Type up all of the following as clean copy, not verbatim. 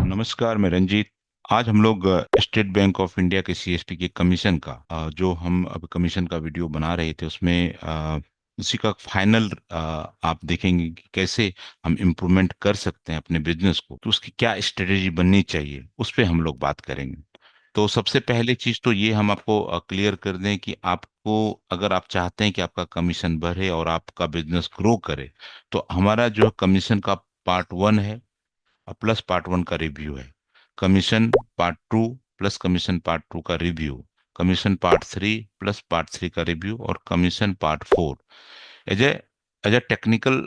नमस्कार, मैं रंजीत। आज हम लोग स्टेट बैंक ऑफ इंडिया के सीएसपी के कमीशन का जो हम अब कमीशन का वीडियो बना रहे थे उसमें उसी का फाइनल आप देखेंगे कि कैसे हम इम्प्रूवमेंट कर सकते हैं अपने बिजनेस को, तो उसकी क्या स्ट्रेटेजी बननी चाहिए उस पे हम लोग बात करेंगे। तो सबसे पहले चीज तो ये हम आपको क्लियर कर दें कि आपको, अगर आप चाहते हैं कि आपका कमीशन बढ़े और आपका बिजनेस ग्रो करे, तो हमारा जो कमीशन का पार्ट 1 है प्लस पार्ट 1 का रिव्यू है, commission part 2 plus commission part 2 का review, commission part 3 plus part 3 का रिव्यू, और commission part 4 as a technical,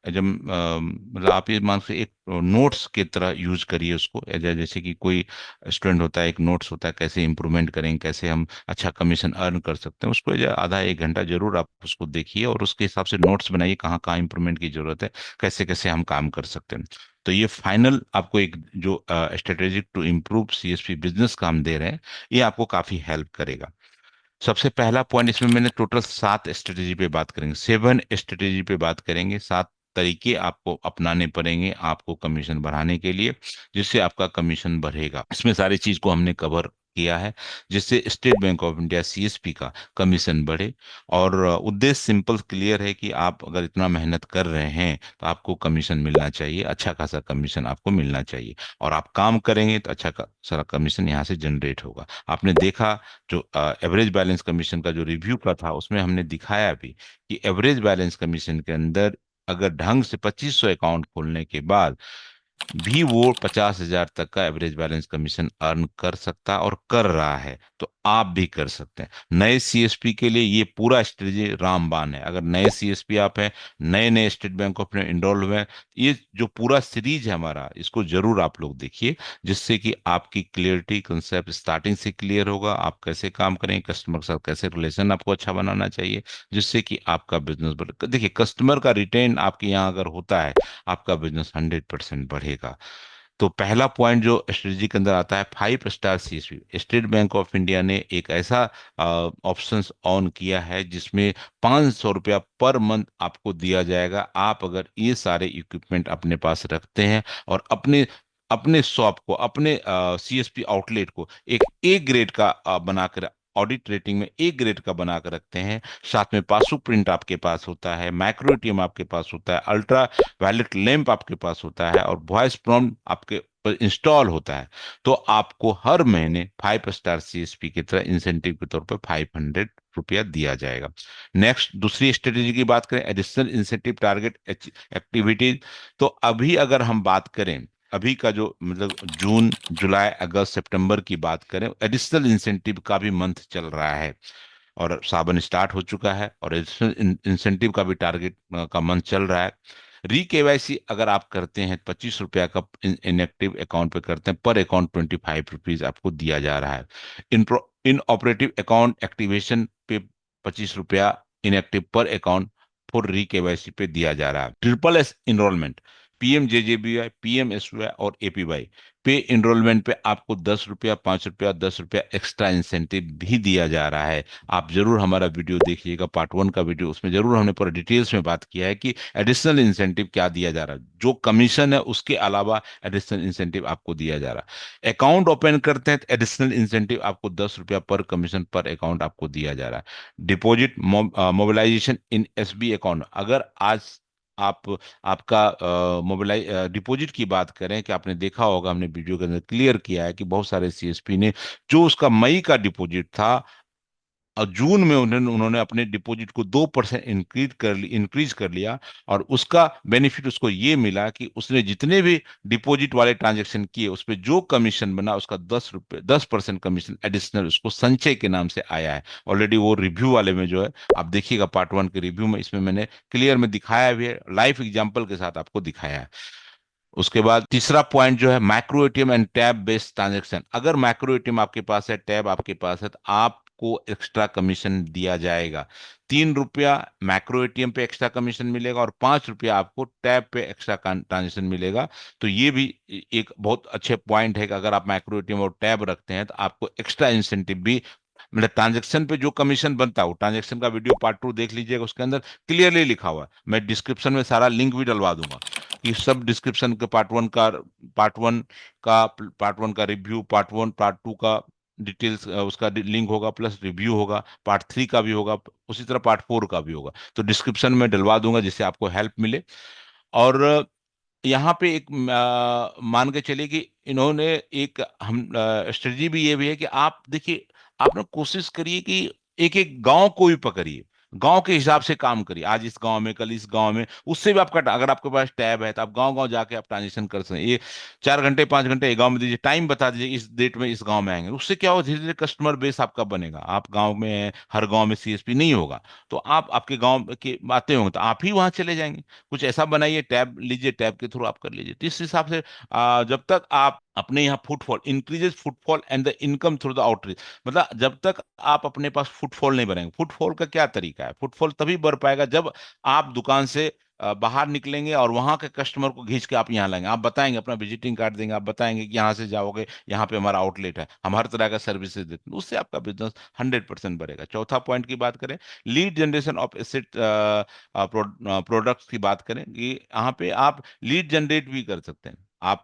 as मतलब आप ये मान से एक नोट्स की तरह यूज करिए उसको। एज जैसे कि कोई स्टूडेंट होता है, एक नोट्स होता है कैसे इंप्रूवमेंट करेंगे, कैसे हम अच्छा कमीशन अर्न कर सकते हैं, उसको आधा एक घंटा जरूर आप उसको देखिए और उसके हिसाब से नोट्स बनाइए, कहाँ कहाँ इंप्रूवमेंट की जरूरत है, कैसे कैसे हम काम कर सकते हैं। तो ये फाइनल आपको एक जो strategic to improve CSP business का हम दे रहे हैं, ये आपको काफी हेल्प करेगा। सबसे पहला पॉइंट, इसमें मैंने टोटल 7 स्ट्रेटेजी पे बात करेंगे, 7 स्ट्रेटेजी पे बात करेंगे, 7 तरीके आपको अपनाने पड़ेंगे आपको कमीशन बढ़ाने के लिए, जिससे आपका कमीशन बढ़ेगा। इसमें सारी चीज को हमने कवर किया है, जिससे state Bank of India CSP का कमीशन बढ़े। और उद्देश्य सिंपल क्लियर है कि आप अगर इतना मेहनत कर रहे हैं तो आपको कमीशन मिलना चाहिए, अच्छा खासा कमीशन आपको मिलना चाहिए, और आप काम करेंगे तो सारा कमीशन यहाँ से जनरेट होगा। आपने देखा जो एवरेज बैलेंस कमीशन का जो रिव्यू का था, उसमें हमने दिखाया भी कि एवरेज बैलेंस कमीशन के अंदर अगर ढंग से 2500 अकाउंट खोलने के बाद भी वो 50,000 तक का एवरेज बैलेंस कमीशन अर्न कर सकता और कर रहा है, तो आप भी कर सकते हैं। नए सीएसपी के लिए ये पूरा स्ट्रेटेजी रामबाण है। अगर नए सीएसपी आप हैं, नए नए State Bank of India enrol हुए हैं, ये जो पूरा सीरीज है हमारा, इसको जरूर आप लोग देखिए, जिससे कि आपकी क्लियरिटी कंसेप्ट स्टार्टिंग से क्लियर होगा, आप कैसे काम करें, कस्टमर के साथ कैसे रिलेशन आपको अच्छा बनाना चाहिए, जिससे कि आपका बिजनेस बढ़े। देखिए, कस्टमर का रिटेन आपके यहाँ अगर होता है, आपका बिजनेस 100% बढ़ेगा। तो पहला पॉइंट जो स्ट्रेटजी के अंदर आता है, 5 star CSP. State Bank of India ने एक ऐसा ऑप्शन ऑन किया है जिसमें 500 रुपया पर मंथ आपको दिया जाएगा, आप अगर ये सारे इक्विपमेंट अपने पास रखते हैं और अपने अपने शॉप को, अपने सीएसपी आउटलेट को एक ए ग्रेड का बनाकर, ऑडिट रेटिंग में ए ग्रेड का बनाकर रखते हैं। साथ में पासबुक प्रिंट आपके पास होता है, माइक्रो एटीएम आपके पास होता है, अल्ट्रा वायलेट लैंप आपके पास होता है, और वॉइस प्रॉम्प्ट आपके पर इंस्टॉल होता है। तो आपको हर महीने 5 स्टार सीएसपी की तरह इंसेंटिव के तौर पर 500 रुपया दिया जाएगा। नेक्स्ट, दूसरी स्ट्रेटेजी की बात करें, एडिशनल इंसेंटिव टारगेट एक्टिविटीज। तो अभी अगर हम बात करें, अभी का जो मतलब जून जुलाई अगस्त सितंबर की बात करें, एडिशनल इंसेंटिव का भी मंथ चल रहा है और सावन स्टार्ट हो चुका है, और एडिशनल इंसेंटिव का भी टारगेट का मंथ चल रहा है। री केवाईसी अगर आप करते हैं, 25 रुपया का इनएक्टिव अकाउंट पे करते हैं, पर अकाउंट 25 रुपीज आपको दिया जा रहा है। इन इन ऑपरेटिव अकाउंट एक्टिवेशन पे 25 रुपया इनएक्टिव पर अकाउंट फॉर री केवाईसी पे दिया जा रहा है। Triple S enrolment, PMJJBY, PMSY और एपीवाई पे इनरोलमेंट पे आपको 10 रुपया, 5 रुपया, 10 रुपया एक्स्ट्रा इंसेंटिव भी दिया जा रहा है। आप जरूर हमारा वीडियो देखिएगा, पार्ट 1 का वीडियो, उसमें जरूर हमने पूरा डिटेल्स में बात किया है कि एडिशनल इंसेंटिव क्या दिया जा रहा है, जो कमीशन है उसके अलावा एडिशनल इंसेंटिव आपको दिया जा रहा है। अकाउंट ओपन करते हैं तो एडिशनल इंसेंटिव आपको 10 रुपया पर कमीशन पर अकाउंट आपको दिया जा रहा है। डिपॉजिट मोबिलाइजेशन इन एसबी अकाउंट, अगर आज आप आपका मोबिलाइज डिपॉजिट की बात करें, कि आपने देखा होगा, हमने वीडियो के अंदर क्लियर किया है कि बहुत सारे सीएसपी ने जो उसका मई का डिपॉजिट था, और जून में उन्होंने अपने डिपॉजिट को 2% इंक्रीज कर लिया, और उसका बेनिफिट उसको ये मिला कि उसने जितने भी डिपॉजिट वाले ट्रांजैक्शन किए, उस पे जो कमीशन बना, उसका 10% कमीशन एडिशनल उसको संचय के नाम से आया है। ऑलरेडी वो रिव्यू वाले में जो है, आप देखिएगा पार्ट 1 के रिव्यू में, इसमें मैंने क्लियर में दिखाया भी है, लाइव एग्जाम्पल के साथ आपको दिखाया है। उसके बाद तीसरा पॉइंट जो है, micro ATM and tab based transaction. अगर माइक्रो एटीएम आपके पास है, टैब आपके पास है, तो आपको एक्स्ट्रा कमीशन दिया जाएगा। 3 रुपया मैक्रो एटीएम पे एक्स्ट्रा कमीशन मिलेगा, और 5 रुपया आपको टैब पे एक्स्ट्रा ट्रांजेक्शन मिलेगा। तो ये भी एक बहुत अच्छे पॉइंट है कि अगर आप माइक्रो एटीएम और टैब रखते हैं तो आपको एक्स्ट्रा इंसेंटिव भी मतलब ट्रांजेक्शन पे जो कमीशन बनता है वो ट्रांजेक्शन का वीडियो पार्ट 2 देख लीजिएगा, उसके अंदर क्लियरली लिखा हुआ है। मैं डिस्क्रिप्शन में सारा लिंक भी डलवा दूंगा कि सब डिस्क्रिप्शन के पार्ट वन का रिव्यू, पार्ट 2 का डिटेल्स, उसका लिंक होगा, प्लस रिव्यू होगा, पार्ट 3 का भी होगा, उसी तरह पार्ट 4 का भी होगा। तो डिस्क्रिप्शन में डलवा दूंगा जिससे आपको हेल्प मिले। और यहाँ पे एक मान के चलिए कि इन्होंने एक हम स्ट्रेटजी भी ये भी है कि आप देखिए, आप ना कोशिश करिए कि एक एक गांव को भी पकड़िए, गांव के हिसाब से काम करिए, आज इस गांव में, कल इस गांव में, उससे भी आपका, अगर आपके पास टैब है तो आप गांव गांव जाके आप ट्रांजेक्शन कर सकते हैं। ये 4 घंटे 5 घंटे एक गांव में दीजिए, टाइम बता दीजिए इस डेट में इस गांव में आएंगे, उससे क्या होगा, धीरे धीरे कस्टमर बेस आपका बनेगा। आप गांव में हैं, हर गांव में सीएसपी नहीं होगा, तो आप आपके गांव के आते होंगे तो आप ही वहां चले जाएंगे। कुछ ऐसा बनाइए, टैब लीजिए, टैब के थ्रू आप कर लीजिए। तो इस हिसाब से जब तक आप अपने यहाँ footfall increases footfall and the income through the outreach, मतलब जब तक आप अपने पास फुटफॉल नहीं बनाएंगे। फुटफॉल का क्या तरीका है, फुटफॉल तभी बढ़ पाएगा जब आप दुकान से बाहर निकलेंगे और वहां के कस्टमर को खींच के आप यहाँ लाएंगे। आप बताएंगे, अपना विजिटिंग कार्ड देंगे, आप बताएंगे कि यहाँ से जाओगे, यहाँ पे हमारा आउटलेट है, हम हर तरह का सर्विसेज देते हैं, उससे आपका बिजनेस 100% बढ़ेगा। चौथा पॉइंट की बात करें, lead generation of asset products की बात करें, कि यहाँ पे आप लीड जनरेट भी कर सकते हैं। आप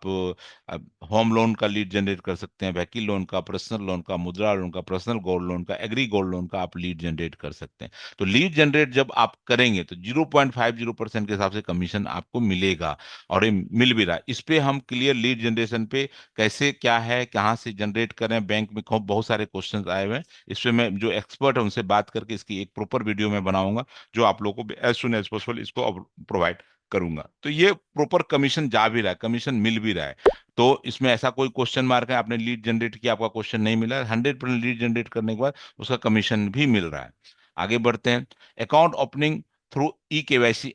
होम लोन का लीड जनरेट कर सकते हैं, व्हीकल लोन का, पर्सनल लोन का, मुद्रा लोन का, पर्सनल गोल्ड लोन का, एग्री गोल्ड लोन का आप लीड जनरेट कर सकते हैं। तो लीड जनरेट जब आप करेंगे तो 0.50% के हिसाब से कमीशन आपको मिलेगा, और ये मिल भी रहा है। इस पे हम क्लियर लीड जनरेशन पे कैसे क्या है, कहाँ से जनरेट करें, बैंक में बहुत सारे क्वेश्चंस आए हुए हैं। इस पे मैं जो एक्सपर्ट है उनसे बात करके इसकी एक प्रॉपर वीडियो में बनाऊंगा, जो आप लोगों को एज सुन एज पॉसिबल इसको प्रोवाइड करूंगा। तो ये प्रॉपर कमीशन जा भी रहा है, कमीशन मिल भी रहा है। तो इसमें ऐसा कोई क्वेश्चन मार्क है आपने लीड जनरेट किया, आपका क्वेश्चन नहीं मिला, 100% लीड जनरेट करने के बाद उसका कमीशन भी मिल रहा है। आगे बढ़ते हैं, account opening through e KYC.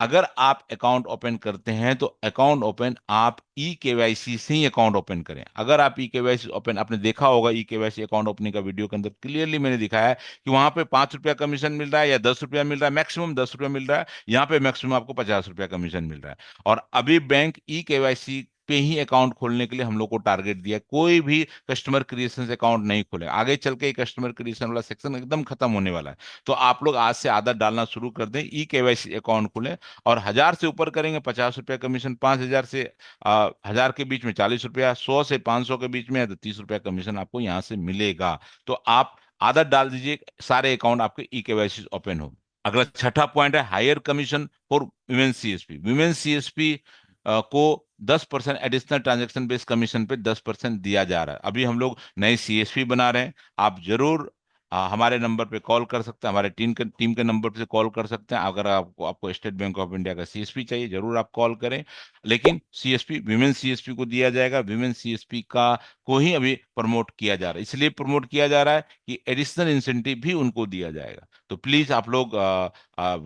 अगर आप अकाउंट ओपन करते हैं तो अकाउंट ओपन आप ई केवाईसी से ही अकाउंट ओपन करें। अगर आप ई केवाईसी ओपन, आपने देखा होगा ई केवाईसी अकाउंट ओपनिंग का वीडियो के अंदर क्लियरली मैंने दिखाया है कि वहां पे 5 रुपया कमीशन मिल रहा है या 10 रुपया मिल रहा है, मैक्सिमम 10 रुपया मिल रहा है। यहाँ पे मैक्सिमम आपको 50 रुपया कमीशन मिल रहा है। और अभी बैंक ई केवाईसी पे ही अकाउंट खोलने के लिए हम लोग को टारगेट दिया है, कोई भी कस्टमर क्रिएशन से अकाउंट नहीं खोले। आगे चल के कस्टमर क्रिएशन वाला सेक्शन एकदम खत्म होने वाला है। तो आप लोग आज से आदत डालना शुरू कर दें, ई केवाईसी अकाउंट खोलें। और 1000 से ऊपर करेंगे 50 रुपया कमीशन, 5000 से 1000 के बीच में 40 रुपया, 100 से 500 के बीच में है तो 30 रुपया कमीशन आपको यहाँ से मिलेगा। तो आप आदत डाल दीजिए, सारे अकाउंट आपके ई केवाईसी ओपन हो। अगला छठा पॉइंट है higher commission for women CSP. Women CSP को 10% एडिशनल ट्रांजैक्शन बेस्ड कमीशन पे 10% दिया जा रहा है। अभी हम लोग नए सीएसपी बना रहे हैं, आप जरूर हमारे नंबर पे कॉल कर सकते हैं, हमारे टीम के नंबर पे कॉल कर सकते हैं। अगर आपको स्टेट बैंक ऑफ इंडिया का सीएसपी चाहिए, जरूर आप कॉल करें। लेकिन सीएसपी विमेन सीएसपी को दिया जाएगा, विमेन सीएसपी का को ही अभी प्रमोट किया जा रहा है। इसलिए प्रमोट किया जा रहा है कि एडिशनल इंसेंटिव भी उनको दिया जाएगा। तो प्लीज आप लोग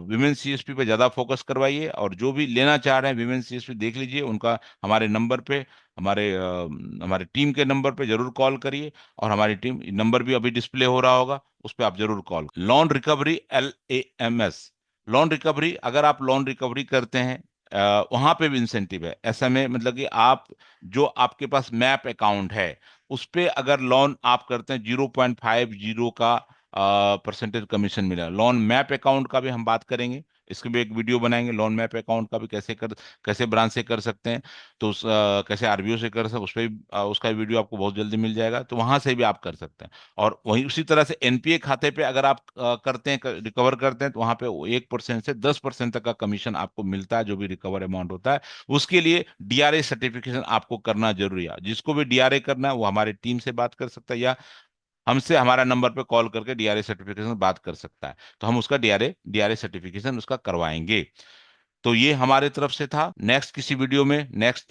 विमेन सीएसपी पे ज्यादा फोकस करवाइए, और जो भी लेना चाह रहे हैं विमेन सीएसपी देख लीजिए, उनका हमारे नंबर पे, हमारे टीम के नंबर पे जरूर कॉल करिए। और हमारी टीम नंबर भी अभी डिस्प्ले हो रहा होगा, उस पर आप जरूर call. Loan recovery LAMS, loan recovery, अगर आप लोन रिकवरी करते हैं वहां पे भी इंसेंटिव है। ऐसा में मतलब कि आप जो आपके पास मैप अकाउंट है उस पे अगर लोन आप करते हैं 0.50 का परसेंटेज कमीशन मिला। लोन मैप अकाउंट का भी हम बात करेंगे, इसके भी एक वीडियो बनाएंगे, लोन मैप अकाउंट का भी कैसे ब्रांच से कर सकते हैं, तो कैसे आरबीओ से कर सकते, उस पर उसका वीडियो आपको बहुत जल्दी मिल जाएगा, तो वहां से भी आप कर सकते हैं। और वहीं उसी तरह से एनपीए खाते पे अगर आप करते हैं, रिकवर करते हैं, तो वहां पे 1% से 10% तक का कमीशन आपको मिलता है, जो भी रिकवर अमाउंट होता है। उसके लिए डीआरए सर्टिफिकेशन आपको करना जरूरी है। जिसको भी डीआरए करना है वो हमारे टीम से बात कर सकता है, या हमसे हमारा नंबर पे कॉल करके डीआरए सर्टिफिकेशन बात कर सकता है। तो हम उसका डीआरए सर्टिफिकेशन उसका करवाएंगे। तो ये हमारे तरफ से था। नेक्स्ट किसी वीडियो में नेक्स्ट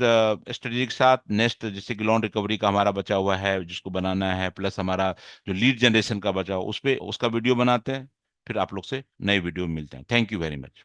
स्ट्रेटेजी के साथ, नेक्स्ट जैसे कि लोन रिकवरी का हमारा बचा हुआ है जिसको बनाना है, प्लस हमारा जो लीड जनरेशन का बचा हुआ उस पे उसका वीडियो बनाते हैं। फिर आप लोग से नए वीडियो में मिलते हैं। Thank you very much.